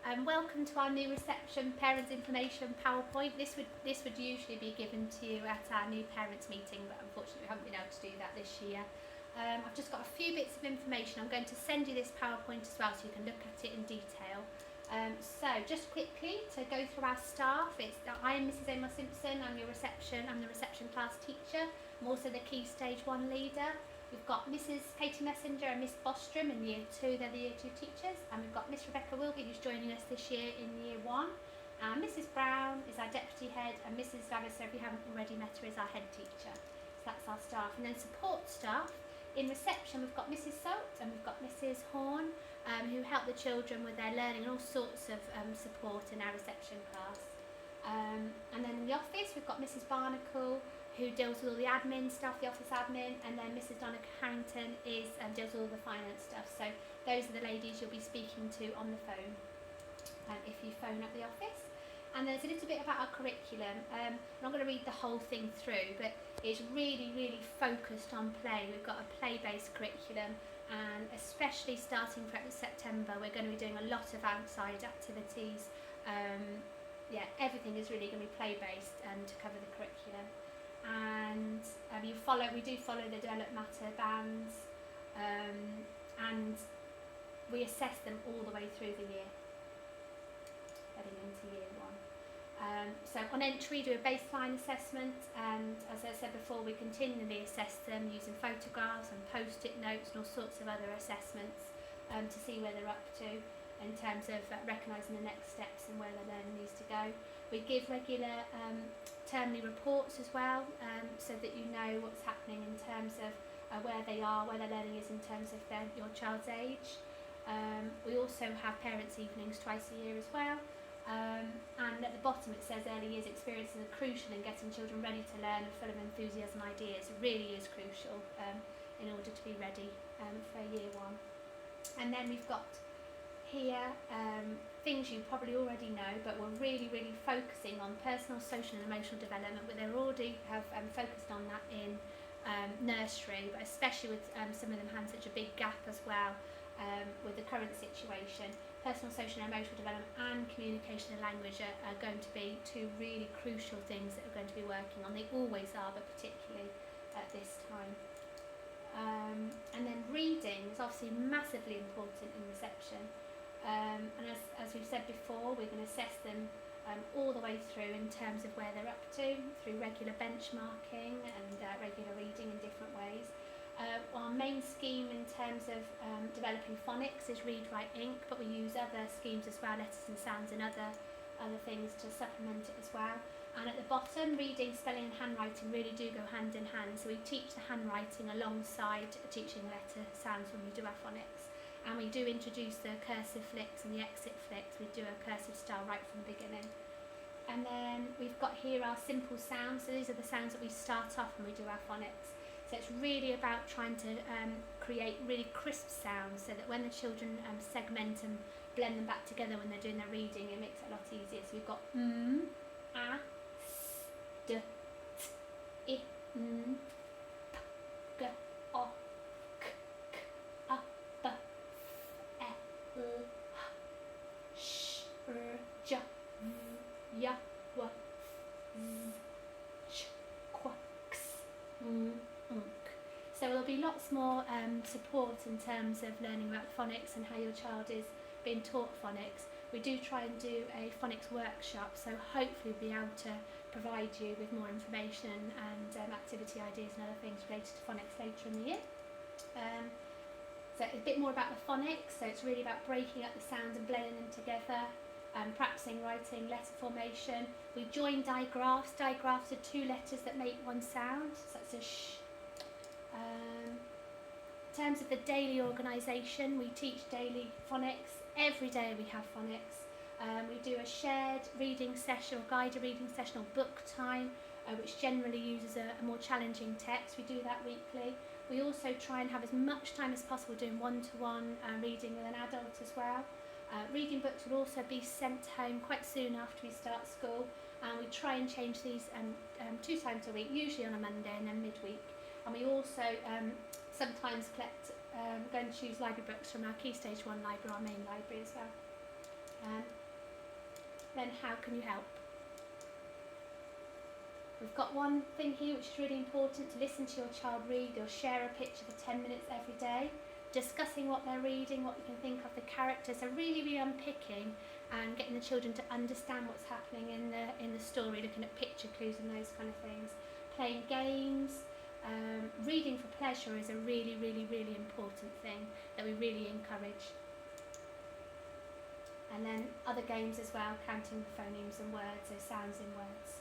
Welcome to our new reception parents information PowerPoint. This would usually be given to you at our new parents meeting, but unfortunately we haven't been able to do that this year. I've just got a few bits of information. I'm going to send you this PowerPoint as well so you can look at it in detail. So just quickly to go through our staff, I am Mrs. Emma Simpson. I'm the reception class teacher. I'm also the Key Stage 1 leader. We've got Mrs. Katie Messenger and Miss Bostrom in Year 2, they're the Year 2 teachers, and we've got Miss Rebecca Wilkie who's joining us this year in Year 1, and Mrs. Brown is our deputy head, and Mrs. Vavasser, if you haven't already met her, is our head teacher. So that's our staff. And then support staff. In reception we've got Mrs. Salt and we've got Mrs. Horn, who help the children with their learning and all sorts of support in our reception class. And then in the office we've got Mrs. Barnacle, who deals with all the admin stuff, the office admin, and then Mrs. Donna Harrington deals with all the finance stuff. So those are the ladies you'll be speaking to on the phone if you phone up the office. And there's a little bit about our curriculum. I'm not going to read the whole thing through, but it's really, really focused on play. We've got a play-based curriculum, and especially starting from September, we're going to be doing a lot of outside activities. Everything is really going to be play-based to cover the curriculum. And we do follow the Develop Matter bands, and we assess them all the way through the year, heading into Year 1. So on entry, do a baseline assessment, and as I said before, we continually assess them using photographs and post-it notes and all sorts of other assessments to see where they're up to in terms of recognising the next steps and where their learning needs to go. We give regular termly reports as well, so that you know what's happening in terms of where they are, where their learning is in terms of your child's age. We also have parents' evenings twice a year as well. And at the bottom it says early years experiences are crucial in getting children ready to learn and full of enthusiasm and ideas. It really is crucial in order to be ready for Year 1. And then we've got here things you probably already know, but we're really focusing on personal, social and emotional development, but they already have focused on that in nursery, but especially with some of them having such a big gap as well with the current situation. Personal, social and emotional development and communication and language are going to be two really crucial things that we're going to be working on. They always are, but particularly at this time. And then reading is obviously massively important in reception. And as we've said before, we're going to assess them all the way through in terms of where they're up to, through regular benchmarking and regular reading in different ways. Our main scheme in terms of developing phonics is Read, Write, Ink, but we use other schemes as well, letters and sounds and other things to supplement it as well. And at the bottom, reading, spelling and handwriting really do go hand in hand, so we teach the handwriting alongside teaching letter sounds when we do our phonics. And we do introduce the cursive flicks and the exit flicks. We do a cursive style right from the beginning. And then we've got here our simple sounds. So these are the sounds that we start off when we do our phonics. So it's really about trying to create really crisp sounds so that when the children segment and blend them back together when they're doing their reading, it makes it a lot easier. So we've got a, s, d, t, I, n, p, g, o, k, k, a, b, l, sh, r, j, v, y, w, z, ch, qu, x, m, unk. So there'll be lots more support in terms of learning about phonics and how your child is being taught phonics. We do try and do a phonics workshop, so hopefully we'll be able to provide you with more information and activity ideas and other things related to phonics later in the year. So a bit more about the phonics, so it's really about breaking up the sounds and blending them together, practicing writing, letter formation. We join digraphs. Digraphs are two letters that make one sound, so that's a sh. In terms of the daily organisation, we teach daily phonics. Every day we have phonics. We do a shared reading session or guided reading session or book time, which generally uses a more challenging text. We do that weekly. We also try and have as much time as possible doing one-to-one reading with an adult as well. Reading books will also be sent home quite soon after we start school, and we try and change these 2 times a week, usually on a Monday and then midweek. And we also sometimes go and choose library books from our Key Stage 1 library, our main library as well. then how can you help? We've got one thing here which is really important: to listen to your child read or share a picture for 10 minutes every day, discussing what they're reading, what you can think of the characters, so really unpicking and getting the children to understand what's happening in the story, looking at picture clues and those kind of things. Playing games, reading for pleasure is a really important thing that we really encourage. And then other games as well, counting phonemes and words, so sounds in words.